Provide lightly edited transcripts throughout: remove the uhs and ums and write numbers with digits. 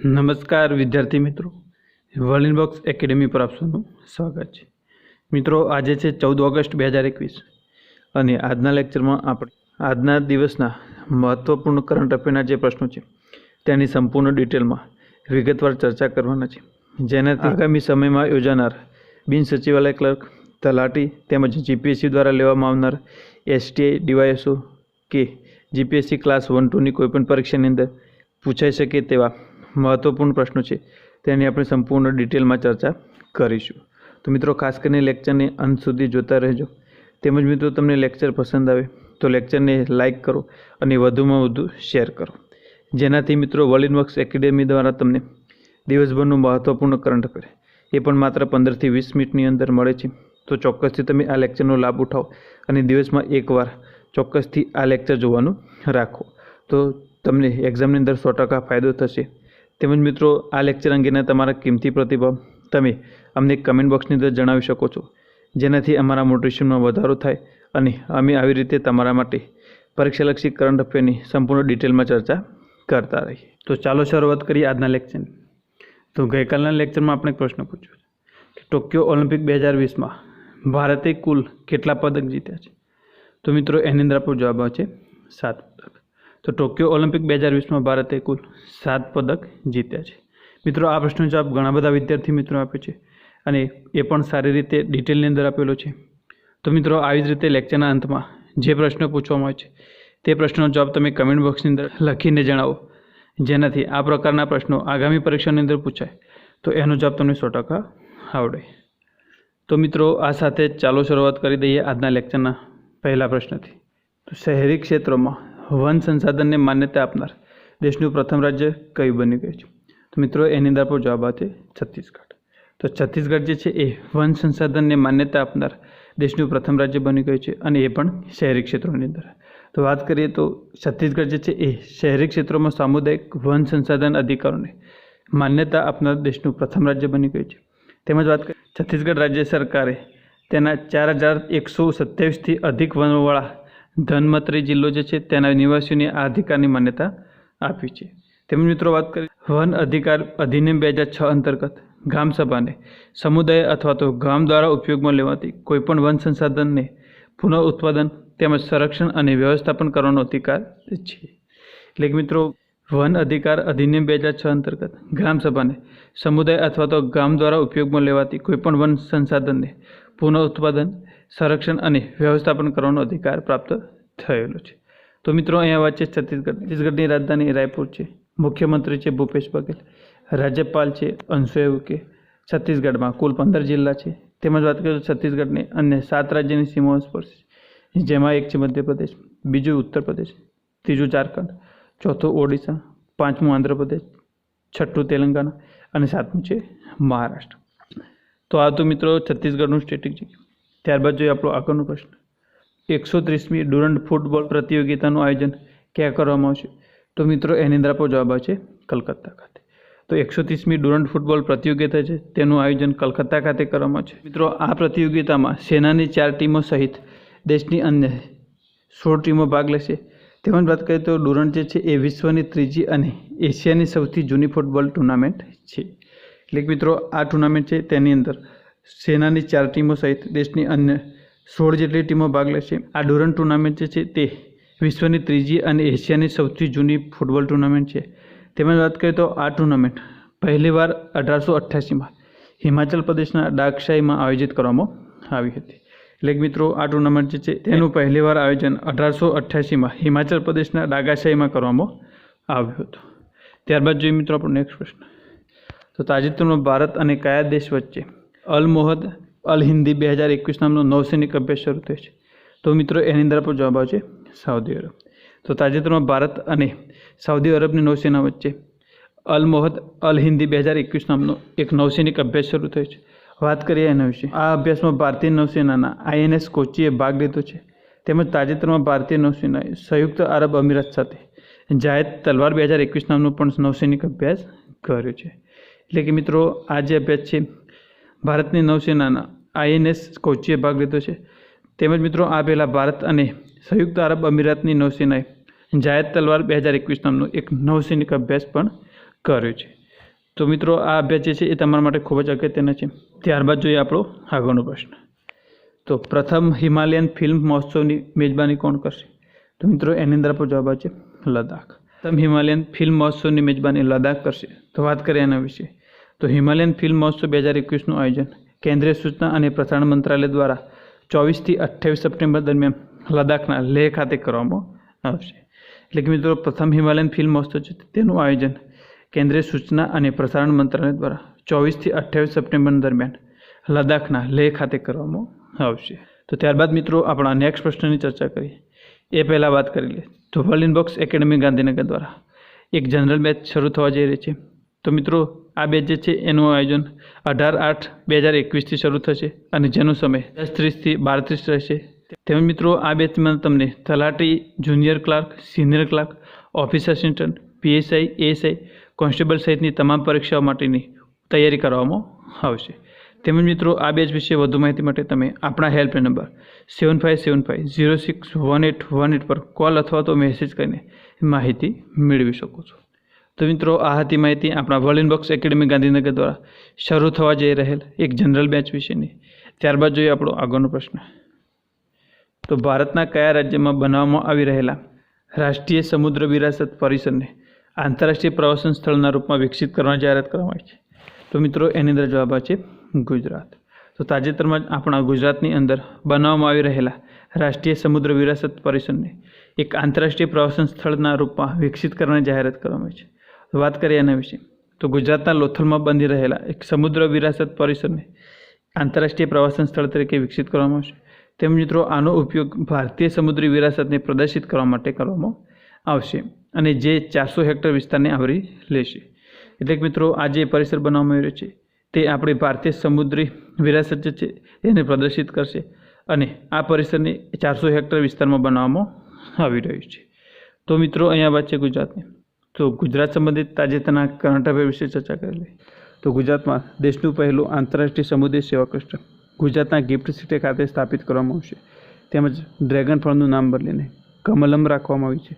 નમસ્કાર વિદ્યાર્થી મિત્રો, વર્લિન બોક્સ એકેડેમી પર આપ સૌનું સ્વાગત છે। મિત્રો, આજે છે 14 ઓગસ્ટ 2021 અને આજના લેક્ચરમાં આપણે આજના દિવસના મહત્વપૂર્ણ કરંટ અફેરના જે પ્રશ્નો છે તેની સંપૂર્ણ ડિટેલમાં વિગતવાર ચર્ચા કરવાના છે, જેનાથી આગામી સમયમાં યોજાનાર બિન સચિવાલય ક્લર્ક, તલાટી તેમજ જીપીએસસી દ્વારા લેવામાં આવનાર એસટીઆઈ, ડીવાયએસઓ કે જીપીએસસી ક્લાસ 1-2ની કોઈપણ પરીક્ષાની અંદર પૂછાઈ શકે તેવા મહત્વપૂર્ણ પ્રશ્નો છે તેની આપણે સંપૂર્ણ ડિટેલમાં ચર્ચા કરીશું। તો મિત્રો, ખાસ કરીને લેક્ચરને અંત સુધી જોતા રહેજો। તેમજ મિત્રો, તમને લેક્ચર પસંદ આવે તો લેક્ચરને લાઇક કરો અને વધુમાં વધુ શેર કરો, જેનાથી મિત્રો વર્લિન બોક્સ એકેડેમી દ્વારા તમને દિવસભરનું મહત્વપૂર્ણ કરંટ અફેર એ પણ માત્ર 15થી 20 મિનિટની અંદર મળે છે। તો ચોક્કસથી તમે આ લેક્ચરનો લાભ ઉઠાવો અને દિવસમાં એકવાર ચોક્કસથી આ લેક્ચર જોવાનું રાખો, તો તમને એક્ઝામની અંદર 100% ફાયદો થશે। તેમજ મિત્રો, આ લેક્ચર અંગેના તમારા કિંમતી પ્રતિભાવ તમે અમને કમેન્ટ બોક્સની અંદર જણાવી શકો છો, જેનાથી અમારા મોટિવેશનમાં વધારો થાય અને અમે આવી રીતે તમારા માટે પરીક્ષાલક્ષી કરંટ અફેરની સંપૂર્ણ ડિટેલમાં ચર્ચા કરતા રહીએ। તો ચાલો શરૂઆત કરીએ આજના લેક્ચરની। તો ગઈકાલના લેક્ચરમાં આપણે એક પ્રશ્ન પૂછ્યો કે ટોક્યો ઓલિમ્પિક 2020માં ભારતે કુલ કેટલા પદક જીત્યા છે? તો મિત્રો, એની અંદર આપણો જવાબ આવે છે 7 પદક। તો ટોક્યો ઓલિમ્પિક 2020માં ભારતે કુલ 7 પદક જીત્યા છે। મિત્રો, આ પ્રશ્નનો જવાબ ઘણા બધા વિદ્યાર્થી મિત્રો આપે છે અને એ પણ સારી રીતે ડિટેલની અંદર આપેલો છે। તો મિત્રો, આવી જ રીતે લેક્ચરના અંતમાં જે પ્રશ્નો પૂછવામાં આવે છે તે પ્રશ્નનો જવાબ તમે કમેન્ટ બોક્સની અંદર લખીને જણાવો, જેનાથી આ પ્રકારના પ્રશ્નો આગામી પરીક્ષાની અંદર પૂછાય તો એનો જવાબ તમને 100% આવડે। તો મિત્રો, આ સાથે ચાલો શરૂઆત કરી દઈએ આજના લેક્ચરના પહેલા પ્રશ્નથી। તો શહેરી ક્ષેત્રોમાં વન સંસાધનને માન્યતા આપનાર દેશનું પ્રથમ રાજ્ય કયું બની ગયું છે? તો મિત્રો, એની અંદર આપણો જવાબ આવે છે છત્તીસગઢ। તો છત્તીસગઢ જે છે એ વન સંસાધનને માન્યતા આપનાર દેશનું પ્રથમ રાજ્ય બની ગયું છે અને એ પણ શહેરી ક્ષેત્રોની અંદર। તો વાત કરીએ તો છત્તીસગઢ જે છે એ શહેરી ક્ષેત્રોમાં સામુદાયિક વન સંસાધન અધિકારોને માન્યતા આપનાર દેશનું પ્રથમ રાજ્ય બની ગયું છે। તેમજ વાત કરીએ છત્તીસગઢ રાજ્ય સરકારે તેના 4127થી અધિક વનોવાળા ધનવંતરી જિલ્લો જે છે તેના નિવાસીઓને આ અધિકારની માન્યતા આપી છે। તેમજ મિત્રો, વાત કરીએ વન અધિકાર અધિનિયમ 2006 અંતર્ગત ગ્રામસભાને સમુદાય અથવા તો ગામ દ્વારા ઉપયોગમાં લેવાતી કોઈપણ વન સંસાધનને પુનઃ ઉત્પાદન તેમજ સંરક્ષણ અને વ્યવસ્થાપન કરવાનો અધિકાર છે। એટલે કે મિત્રો, વન અધિકાર અધિનિયમ 2006 અંતર્ગત ગ્રામસભાને સમુદાય અથવા તો ગામ દ્વારા ઉપયોગમાં લેવાતી કોઈપણ વન સંસાધનને પુનઃ ઉત્પાદન, સંરક્ષણ અને વ્યવસ્થાપન કરવાનો અધિકાર પ્રાપ્ત થયેલો છે। તો મિત્રો, અહીંયા વાત છે છત્તીસગઢની રાજધાની રાયપુર છે, મુખ્યમંત્રી છે ભૂપેશ બઘેલ, રાજ્યપાલ છે અનસુયા ઉકે। છત્તીસગઢમાં કુલ 15 જિલ્લા છે। તેમજ વાત કરીએ તો છત્તીસગઢને અન્ય 7 રાજ્યની સીમાઓ સ્પર્શે છે, જેમાં એક છે મધ્યપ્રદેશ, બીજું ઉત્તર પ્રદેશ, ત્રીજું ઝારખંડ, ચોથું ઓડિશા, પાંચમું આંધ્રપ્રદેશ, છઠ્ઠું તેલંગાણા અને સાતમું છે મહારાષ્ટ્ર। તો આ તો મિત્રો છત્તીસગઢનું સ્ટેટિક છે। ત્યારબાદ જોઈએ આપણો આગળનો પ્રશ્ન, 130મી ડુરન્ડ ફૂટબોલ પ્રતિયોગિતાનું આયોજન ક્યાં કરવામાં આવશે? તો મિત્રો, એની અંદર આપણો જવાબ આવે છે કલકત્તા ખાતે। તો 130મી ડુરન્ડ ફૂટબોલ પ્રતિયોગિતા છે તેનું આયોજન કલકત્તા ખાતે કરવામાં છે। મિત્રો, આ પ્રતિયોગિતામાં સેનાની 4 ટીમો સહિત દેશની અન્ય 16 ટીમો ભાગ લેશે। તેમજ વાત કરીએ તો ડુરન્ડ જે છે એ વિશ્વની ત્રીજી અને એશિયાની સૌથી જૂની ફૂટબોલ ટુર્નામેન્ટ છે। એટલે કે મિત્રો, આ ટુર્નામેન્ટ છે તેની અંદર સેનાની 4 ટીમો સહિત દેશની અન્ય 16 જેટલી ટીમો ભાગ લેશે। આ ડુરન્ડ ટુર્નામેન્ટ જે છે તે વિશ્વની ત્રીજી અને એશિયાની સૌથી જૂની ફૂટબોલ ટુર્નામેન્ટ છે। તેમજ વાત કરીએ તો આ ટુર્નામેન્ટ પહેલીવાર 1888માં હિમાચલ પ્રદેશના ડાકશાહીમાં આયોજિત કરવામાં આવી હતી। એટલે કે મિત્રો, આ ટુર્નામેન્ટ જે છે તેનું પહેલીવાર આયોજન 1888માં હિમાચલ પ્રદેશના ડાકાશાહીમાં કરવામાં આવ્યું હતું। ત્યારબાદ જોઈએ મિત્રો આપણો નેક્સ્ટ પ્રશ્ન, તો તાજેતરમાં ભારત અને કયા દેશ વચ્ચે અલ મોહદ અલ હિન્દી 2021 નામનો નૌસૈનિક અભ્યાસ શરૂ થયો છે? તો મિત્રો, એની અંદર આપણો જવાબ આવશે સાઉદી અરબ। તો તાજેતરમાં ભારત અને સાઉદી અરબની નૌસેના વચ્ચે અલ મોહદ અલ હિન્દી 2021 નામનો એક નૌસૈનિક અભ્યાસ શરૂ થયો છે। વાત કરીએ એના વિશે, આ અભ્યાસમાં ભારતીય નૌસેનાના INS કોચીએ ભાગ લીધો છે। તેમજ તાજેતરમાં ભારતીય નૌસેનાએ સંયુક્ત આરબ અમીરાત સાથે જાયદ તલવાર 2021 નામનો પણ નૌસૈનિક અભ્યાસ કર્યો છે। એટલે કે મિત્રો, આ જે અભ્યાસ છે ભારતની નૌસેનાના INS કોચીએ ભાગ લીધો છે। તેમજ મિત્રો, આ પહેલાં ભારત અને સંયુક્ત આરબ અમીરાતની નૌસેનાએ જાયદ તલવાર 2021 નામનો એક નૌસૈનિક અભ્યાસ પણ કર્યો છે। તો મિત્રો આ અભ્યાસ જે છે એ તમારા માટે ખૂબ જ અગત્યનો છે। ત્યારબાદ જોઈએ આપણો આગળનો પ્રશ્ન। તો પ્રથમ હિમાલયન ફિલ્મ મહોત્સવની મેજબાની કોણ કરશે? તો મિત્રો એની અંદર આપણો જવાબ આવશે લદ્દાખ। પ્રથમ હિમાલયન ફિલ્મ મહોત્સવની મેજબાની લદ્દાખ કરશે। તો વાત કરીએ એના વિશે, તો હિમાલયન ફિલ્મ મહોત્સવ 2021નું આયોજન કેન્દ્રીય સૂચના અને પ્રસારણ મંત્રાલય દ્વારા 24 થી 28 સપ્ટેમ્બર દરમિયાન લદ્દાખના લેહ ખાતે કરવામાં આવશે। એટલે કે મિત્રો પ્રથમ હિમાલયન ફિલ્મ મહોત્સવ છે તેનું આયોજન કેન્દ્રીય સૂચના અને પ્રસારણ મંત્રાલય દ્વારા 24 થી 28 સપ્ટેમ્બર દરમિયાન લદ્દાખના લેહ ખાતે કરવામાં આવશે। તો ત્યારબાદ મિત્રો આપણા નેક્સ્ટ પ્રશ્નની ચર્ચા કરીએ એ પહેલાં વાત કરી લઈએ તો વર્લિન બોક્સ એકેડમી ગાંધીનગર દ્વારા એક જનરલ બેચ શરૂ થવા જઈ રહી છે। તો મિત્રો આ બેચ જે છે એનું આયોજન 18/8/2021થી શરૂ થશે અને જેનો સમય 10:30 થી 12:30 રહેશે। તેમજ મિત્રો આ બેચમાં તમને તલાટી, junior clerk, senior clerk, office assistant, PSI, ASI, constable સહિતની તમામ પરીક્ષાઓ માટેની તૈયારી કરવામાં આવશે। તેમજ મિત્રો આ બેચ વિશે વધુ માહિતી માટે તમે આપણા હેલ્પલાઇન નંબર 7575061818 પર કોલ અથવા તો મેસેજ કરીને માહિતી મેળવી શકો છો। તો મિત્રો આ હતી માહિતી આપણા વર્લિન બોક્સ એકેડમી ગાંધીનગર દ્વારા શરૂ થવા જઈ રહેલ એક જનરલ બેચ વિશેની। ત્યારબાદ જોઈએ આપણો આગળનો પ્રશ્ન। તો ભારતના કયા રાજ્યમાં બનાવવામાં આવી રહેલા રાષ્ટ્રીય સમુદ્ર વિરાસત પરિસરને આંતરરાષ્ટ્રીય પ્રવાસન સ્થળના રૂપમાં વિકસિત કરવાની જાહેરાત કરવામાં આવી છે? તો મિત્રો એની અંદર જવાબ છે ગુજરાત। તો તાજેતરમાં જ આપણા ગુજરાતની અંદર બનાવવામાં આવી રહેલા રાષ્ટ્રીય સમુદ્ર વિરાસત પરિસરને એક આંતરરાષ્ટ્રીય પ્રવાસન સ્થળના રૂપમાં વિકસિત કરવાની જાહેરાત કરવામાં આવી છે। તો વાત કરીએ એના વિશે, તો ગુજરાતના લોથલમાં બની રહેલા એક સમુદ્ર વિરાસત પરિસરને આંતરરાષ્ટ્રીય પ્રવાસન સ્થળ તરીકે વિકસિત કરવામાં આવશે। તેમ મિત્રો આનો ઉપયોગ ભારતીય સમુદ્રી વિરાસતને પ્રદર્શિત કરવા માટે કરવામાં આવશે અને જે 400 હેક્ટર વિસ્તારને આવરી લેશે। એટલે કે મિત્રો આ જે પરિસર બનાવવામાં આવ્યો છે તે આપણી ભારતીય સમુદ્રી વિરાસત જે છે એને પ્રદર્શિત કરશે અને આ પરિસરને 400 હેક્ટર વિસ્તારમાં બનાવવામાં આવી રહ્યું છે। તો મિત્રો અહીંયા વાત છે ગુજરાતની। તો ગુજરાત સંબંધિત તાજેતરના કરંટ અફેર વિશે ચર્ચા કરી લઈએ તો ગુજરાતમાં દેશનું પહેલું આંતરરાષ્ટ્રીય સમુદ્રી સેવા ક્લસ્ટર ગુજરાતના ગિફ્ટ સિટી ખાતે સ્થાપિત કરવામાં આવશે। તેમજ ડ્રેગન ફળનું નામ બદલીને કમલમ રાખવામાં આવ્યું છે।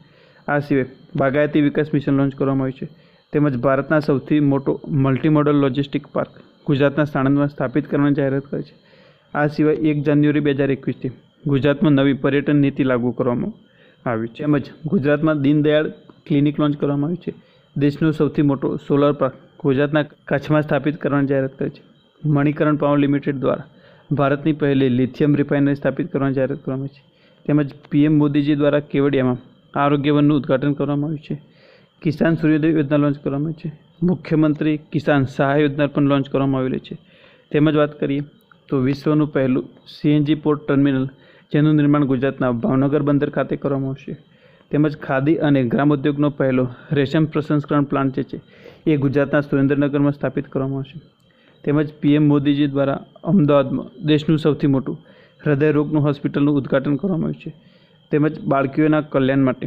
આ સિવાય બાગાયતી વિકાસ મિશન લોન્ચ કરવામાં આવ્યું છે। તેમજ ભારતના સૌથી મોટો મલ્ટીમોડલ લોજિસ્ટિક પાર્ક ગુજરાતના સાણંદમાં સ્થાપિત કરવાની જાહેરાત કરી છે। આ સિવાય 1 જાન્યુઆરી 2021થી ગુજરાતમાં નવી પર્યટન નીતિ લાગુ કરવામાં આવી છે। તેમજ ગુજરાતમાં દીનદયાળ ક્લિનિક લોન્ચ કરવામાં આવ્યું છે। દેશનો સૌથી મોટો સોલર પાર્ક ગુજરાતના કચ્છમાં સ્થાપિત કરવાની જાહેરાત કરી છે। મણિકરણ પાવર લિમિટેડ દ્વારા ભારતની પહેલી લિથિયમ રિફાઇનરી સ્થાપિત કરવાની જાહેરાત કરવામાં આવી છે। તેમજ PM મોદીજી દ્વારા કેવડિયામાં આરોગ્ય વનનું ઉદ્ઘાટન કરવામાં આવ્યું છે। કિસાન સૂર્યોદય યોજના લોન્ચ કરવામાં આવી છે। મુખ્યમંત્રી કિસાન સહાય યોજના પણ લોન્ચ કરવામાં આવેલી છે। તેમજ વાત કરીએ તો વિશ્વનું પહેલું CNG પોર્ટ ટર્મિનલ જેનું નિર્માણ ગુજરાતના ભાવનગર બંદર ખાતે કરવામાં આવશે। તેમજ ખાદી અને ગ્રામોદ્યોગનો પહેલો રેશમ પ્રસંસ્કરણ પ્લાન્ટ જે છે એ ગુજરાતના સુરેન્દ્રનગરમાં સ્થાપિત કરવામાં આવશે। તેમજ PM મોદીજી દ્વારા અમદાવાદમાં દેશનું સૌથી મોટું હૃદય રોગનું હોસ્પિટલનું ઉદ્ઘાટન કરવામાં આવ્યું છે। તેમજ બાળકીઓના કલ્યાણ માટે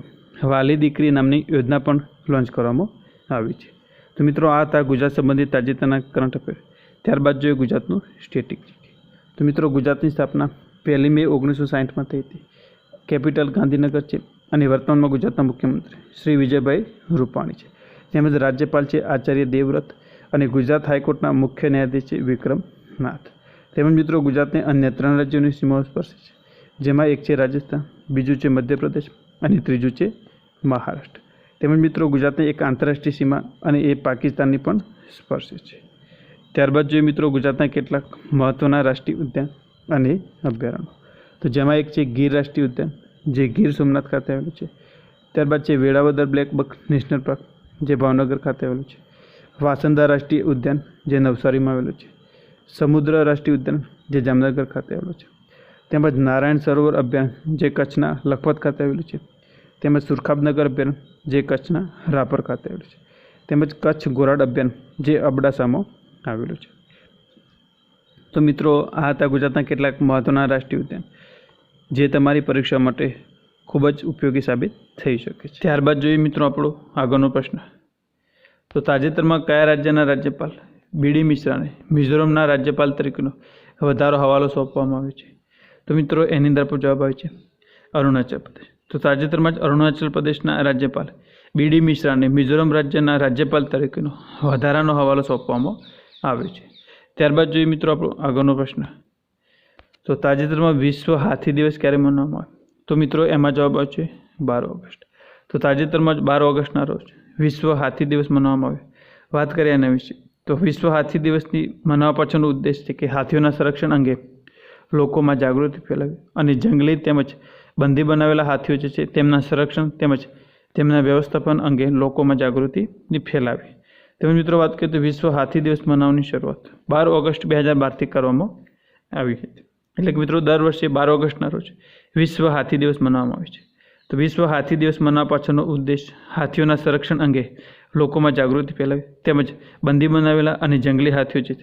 વાલી દીકરી નામની યોજના પણ લોન્ચ કરવામાં આવી છે। તો મિત્રો આ હતા ગુજરાત સંબંધિત તાજેતરના કરંટ અફેર। ત્યારબાદ જોઈએ ગુજરાતનું સ્ટેટિક જીકે। તો મિત્રો ગુજરાતની સ્થાપના 1 મે 1960માં થઈ હતી। કેપિટલ ગાંધીનગર છે અને વર્તમાનમાં ગુજરાતના મુખ્યમંત્રી શ્રી વિજયભાઈ રૂપાણી છે। તેમજ રાજ્યપાલ છે આચાર્ય દેવવ્રત અને ગુજરાત હાઈકોર્ટના મુખ્ય ન્યાયાધીશ છે વિક્રમ નાથ। તેમજ મિત્રો ગુજરાતને અન્ય 3 રાજ્યોની સીમાઓ સ્પર્શે છે, જેમાં એક છે રાજસ્થાન, બીજું છે મધ્યપ્રદેશ અને ત્રીજું છે મહારાષ્ટ્ર। તેમજ મિત્રો ગુજરાતને એક આંતરરાષ્ટ્રીય સીમા અને એ પાકિસ્તાનની પણ સ્પર્શે છે। ત્યારબાદ જોઈએ મિત્રો ગુજરાતના કેટલાક મહત્ત્વના રાષ્ટ્રીય ઉદ્યાન અને અભયારણ્યો, તો જેમાં એક છે ગીર રાષ્ટ્રીય ઉદ્યાન જે ગીર સોમનાથ ખાતે આવેલું છે। ત્યારબાદ છે Velavadar black buck national park જે ભાવનગર ખાતે આવેલું છે। વાસંદા રાષ્ટ્રીય ઉદ્યાન જે નવસારીમાં આવેલું છે। સમુદ્ર રાષ્ટ્રીય ઉદ્યાન જે જામનગર ખાતે આવેલું છે। તેમજ નારાયણ સરોવર અભયારણ્ય જે કચ્છના લખપત ખાતે આવેલું છે। તેમજ સુરખાબનગર અભયારણ્ય જે કચ્છના રાપર ખાતે આવેલું છે। તેમજ કચ્છ ઘોરાડ અભયારણ્ય જે અબડાસામાં આવેલું છે। તો મિત્રો આ હતા ગુજરાતના કેટલાક મહત્ત્વના રાષ્ટ્રીય ઉદ્યાન જે તમારી પરીક્ષા માટે ખૂબ જ ઉપયોગી સાબિત થઈ શકે છે। ત્યારબાદ જોઈએ મિત્રો આપણો આગળનો પ્રશ્ન। તો તાજેતરમાં કયા રાજ્યના રાજ્યપાલ BD મિશ્રાને મિઝોરમના રાજ્યપાલ તરીકેનો વધારો હવાલો સોંપવામાં આવ્યો છે? તો મિત્રો એની અંદર પણ જવાબ આવે છે અરુણાચલ પ્રદેશ। તો તાજેતરમાં જ અરુણાચલ પ્રદેશના રાજ્યપાલ BD મિશ્રાને મિઝોરમ રાજ્યના રાજ્યપાલ તરીકેનો વધારાનો હવાલો સોંપવામાં આવ્યો છે। ત્યારબાદ જોઈએ મિત્રો આપણો આગળનો પ્રશ્ન, તો તાજેતરમાં વિશ્વ હાથી દિવસ ક્યારે મનાવવામાં આવે? તો મિત્રો એમાં જવાબ આવશે 12 ઓગસ્ટ। તો તાજેતરમાં જ 12 ઓગસ્ટના રોજ વિશ્વ હાથી દિવસ મનાવવામાં આવ્યો। વાત કરીએ એના વિશે, તો વિશ્વ હાથી દિવસની મનાવવા પાછળનો ઉદ્દેશ છે કે હાથીઓના સંરક્ષણ અંગે લોકોમાં જાગૃતિ ફેલાવી અને જંગલી તેમજ બંદી બનાવેલા હાથીઓ જે છે તેમના સંરક્ષણ તેમજ તેમના વ્યવસ્થાપન અંગે લોકોમાં જાગૃતિ ફેલાવી। તેમજ મિત્રો વાત કરીએ તો વિશ્વ હાથી દિવસ મનાવવાની શરૂઆત 12 ઓગસ્ટ 2012થી કરવામાં આવી હતી। એટલે કે મિત્રો દર વર્ષે 12 ઓગસ્ટના રોજ વિશ્વ હાથી દિવસ મનાવવામાં આવે છે। તો વિશ્વ હાથી દિવસ મનાવવા પાછળનો ઉદ્દેશ હાથીઓના સંરક્ષણ અંગે લોકોમાં જાગૃતિ ફેલાવી તેમજ બંદી બનાવેલા અને જંગલી હાથીઓ છે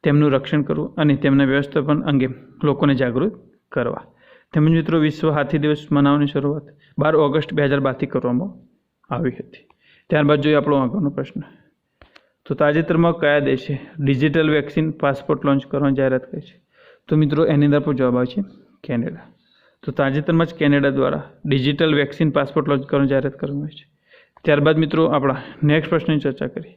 તેમનું રક્ષણ કરવું અને તેમના વ્યવસ્થાપન અંગે લોકોને જાગૃત કરવા। તેમજ મિત્રો વિશ્વ હાથી દિવસ મનાવવાની શરૂઆત 12 ઓગસ્ટ 2012થી કરવામાં આવી હતી। ત્યારબાદ જોઈએ આપણો આગળનો પ્રશ્ન, તો તાજેતરમાં કયા દેશે ડિજિટલ વેક્સિન પાસપોર્ટ લોન્ચ કરવાની જાહેરાત કરી છે? તો મિત્રો એની અંદર પણ જવાબ આવશે કેનેડા। તો તાજેતરમાં જ કેનેડા દ્વારા ડિજિટલ વેક્સિન પાસપોર્ટ લોન્ચ કરવાની જાહેરાત કરવામાં આવી છે। ત્યારબાદ મિત્રો આપણા નેક્સ્ટ પ્રશ્નની ચર્ચા કરીએ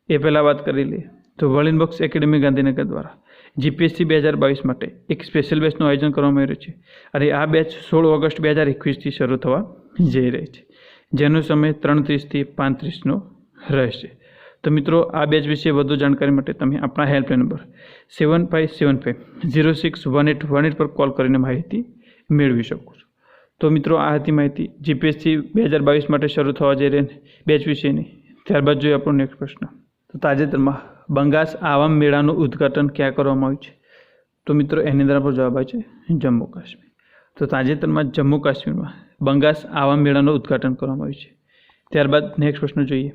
એ પહેલાં વાત કરી લઈએ, તો વર્લ્ડ ઇનબોક્સ એકેડેમી ગાંધીનગર દ્વારા GPSC 2022 માટે એક સ્પેશિયલ બેચનું આયોજન કરવામાં આવ્યું છે અને આ બેચ 16 ઓગસ્ટ 2021થી શરૂ થવા જઈ રહી છે, જેનો સમય 3:30થી 5:30નો રહેશે। તો મિત્રો આ બેચ વિશે વધુ જાણકારી માટે તમે આપણા હેલ્પલાઇન નંબર 7575061818 પર કોલ કરીને માહિતી મેળવી શકો છો। તો મિત્રો આ હતી માહિતી GPSC 2022 માટે શરૂ થવા જઈ રહી બેચ વિશેની। ત્યારબાદ જોઈએ આપણો નેક્સ્ટ પ્રશ્ન, તો તાજેતરમાં બંગાસ આવામ મેળાનું ઉદ્ઘાટન ક્યાં કરવામાં આવ્યું છે? તો મિત્રો એની અંદર આપણો જવાબ આવે છે જમ્મુ કાશ્મીર। તો તાજેતરમાં જમ્મુ કાશ્મીરમાં બંગાસ આવામ મેળાનું ઉદ્ઘાટન કરવામાં આવ્યું છે। ત્યારબાદ નેક્સ્ટ પ્રશ્ન જોઈએ,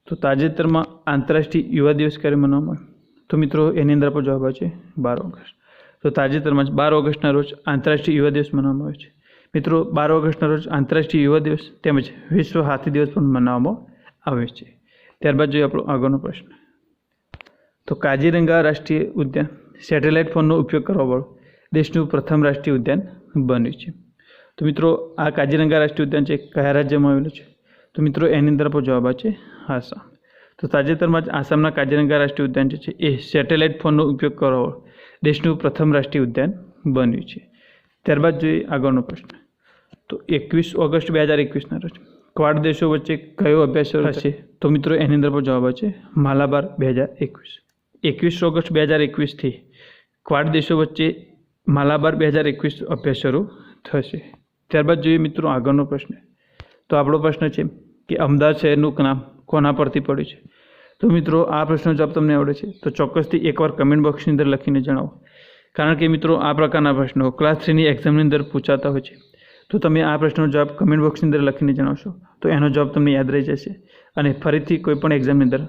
તો તાજેતરમાં આંતરરાષ્ટ્રીય યુવા દિવસ ક્યારે મનાવવામાં આવ્યો? તો મિત્રો એની અંદર આપણો જવાબ આવે છે 12 ઓગસ્ટ। તો તાજેતરમાં જ 12 ઓગસ્ટના રોજ આંતરરાષ્ટ્રીય યુવા દિવસ મનાવવામાં આવ્યો છે। મિત્રો 12 ઓગસ્ટના રોજ આંતરરાષ્ટ્રીય યુવા દિવસ તેમજ વિશ્વ હાથી દિવસ પણ મનાવવામાં આવે છે। ત્યારબાદ જોઈએ આપણો આગળનો પ્રશ્ન, તો કાજીરંગા રાષ્ટ્રીય ઉદ્યાન સેટેલાઇટ ફોનનો ઉપયોગ કરવાવાળું દેશનું પ્રથમ રાષ્ટ્રીય ઉદ્યાન બન્યું છે। તો મિત્રો આ કાજીરંગા રાષ્ટ્રીય ઉદ્યાન છે કયા રાજ્યમાં આવેલું છે? તો મિત્રો એની અંદર આપણો જવાબ છે આસામ। તો તાજેતરમાં જ આસામના કાજીરંગા રાષ્ટ્રીય ઉદ્યાન જે છે એ સેટેલાઇટ ફોનનો ઉપયોગ કરવાવાળું દેશનું પ્રથમ રાષ્ટ્રીય ઉદ્યાન બન્યું છે। ત્યારબાદ જોઈએ આગળનો પ્રશ્ન, તો 21 ઓગસ્ટ 2021ના રોજ ક્વાડ દેશો વચ્ચે કયો અભ્યાસ શરૂ થશે? તો મિત્રો એની અંદર પણ જવાબ છે માલાબાર 2021। 21 ઓગસ્ટ 2021થી ક્વાડ દેશો વચ્ચે માલાબાર 2021 અભ્યાસ શરૂ થશે। ત્યારબાદ જોઈએ મિત્રો આગળનો પ્રશ્ન, તો આપણો પ્રશ્ન છે કે અમદાવાદ શહેરનું નામ કોના પરથી પડ્યું છે? તો મિત્રો આ પ્રશ્નનો જવાબ તમને આવડે છે તો ચોક્કસથી એકવાર કમેન્ટ બોક્સની અંદર લખીને જણાવો, કારણ કે મિત્રો આ પ્રકારના પ્રશ્નો ક્લાસ 3ની એક્ઝામની અંદર પૂછાતા હોય છે। તો તમે આ પ્રશ્નનો જવાબ કમેન્ટ બોક્સની અંદર લખીને જણાવશો તો એનો જવાબ તમને યાદ રહી જશે અને ફરીથી કોઈપણ એક્ઝામની અંદર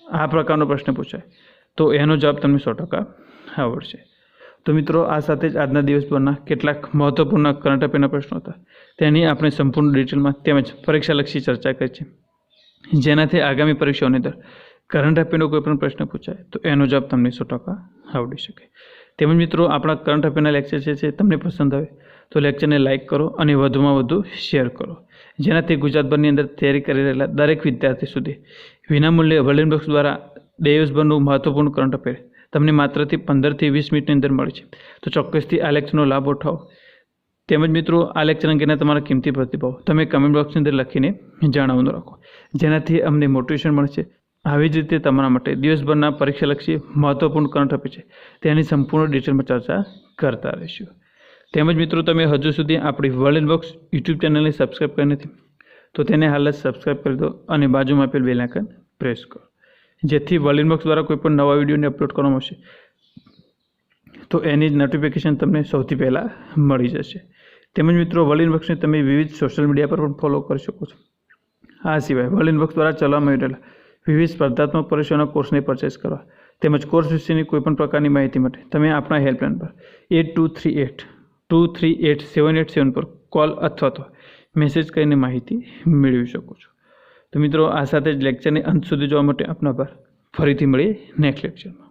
આ પ્રકારનો પ્રશ્ન પૂછાય તો એનો જવાબ તમને 100% આવડશે। તો મિત્રો આ સાથે જ આજના દિવસભરના કેટલાક મહત્વપૂર્ણ કરંટ અફેરના પ્રશ્નો હતા તેની આપણે સંપૂર્ણ ડિટેલમાં તેમજ પરીક્ષાલક્ષી ચર્ચા કરી છે, જેનાથી આગામી પરીક્ષાઓની અંદર કરંટ અફેરનો કોઈ પણ પ્રશ્ન પૂછાય તો એનો જવાબ તમને 100% આવડી શકે। તેમજ મિત્રો આપણા કરંટ અફેરના લેક્ચર છે તમને પસંદ આવે તો લેક્ચરને લાઇક કરો અને વધુમાં વધુ શેર કરો, જેનાથી ગુજરાતભરની અંદર તૈયારી કરી રહેલા દરેક વિદ્યાર્થી સુધી વિનામૂલ્યે વર્લ્ડ ઇનબોક્સ દ્વારા દિવસભરનું મહત્વપૂર્ણ કરંટ અફેર તમને માત્રથી 15થી 20 મિનિટની અંદર મળે છે। તો ચોક્કસથી આ લેક્ચરનો લાભ ઉઠાવો। તેમજ મિત્રો આ લેક્ચર અંગેના તમારા કિંમતી પ્રતિભાવ તમે કમેન્ટ બોક્સની અંદર લખીને જણાવવાનું રાખો, જેનાથી અમને મોટિવેશન મળશે। આવી જ રીતે તમારા માટે દિવસભરના પરીક્ષાલક્ષી મહત્વપૂર્ણ કરંટ અફેર છે તેની સંપૂર્ણ ડિટેલમાં ચર્ચા કરતા રહીશું। તેમજ મિત્રો તમે હજુ સુધી આપણી વર્લ્ડ ઇનબોક્સ યુટ્યુબ ચેનલને સબસ્ક્રાઈબ કરી નથી તો તેને હાલ જ સબસ્ક્રાઈબ કરી દો અને બાજુમાં આપેલ બેલ આઇકન પ્રેસ કરો, જેથી વર્લ્ડ ઇનબોક્સ દ્વારા કોઈપણ નવા વિડીયોને અપલોડ કરવામાં આવશે તો એની નોટિફિકેશન તમને સૌથી પહેલાં મળી જશે। તેમજ મિત્રો વર્લ્ડ ઇનબોક્સને તમે વિવિધ સોશિયલ મીડિયા પર પણ ફોલો કરી શકો છો। આ સિવાય વર્લ્ડ ઇનબોક્સ દ્વારા ચલાવવામાં આવી રહેલા વિવિધ સ્પર્ધાત્મક પરીક્ષાઓના કોર્સને પરચેસ કરવા તેમજ કોર્સ વિશેની કોઈપણ પ્રકારની માહિતી માટે તમે આપણા હેલ્પલાઇન પર 8238238787 પર કોલ અથવા તો મેસેજ કરીને માહિતી મેળવી શકો છો। તો મિત્રો આ સાથે જ લેક્ચરની અંત સુધી જોવા માટે આપનો આભાર। ફરીથી મળીએ નેક્સ્ટ લેક્ચરમાં।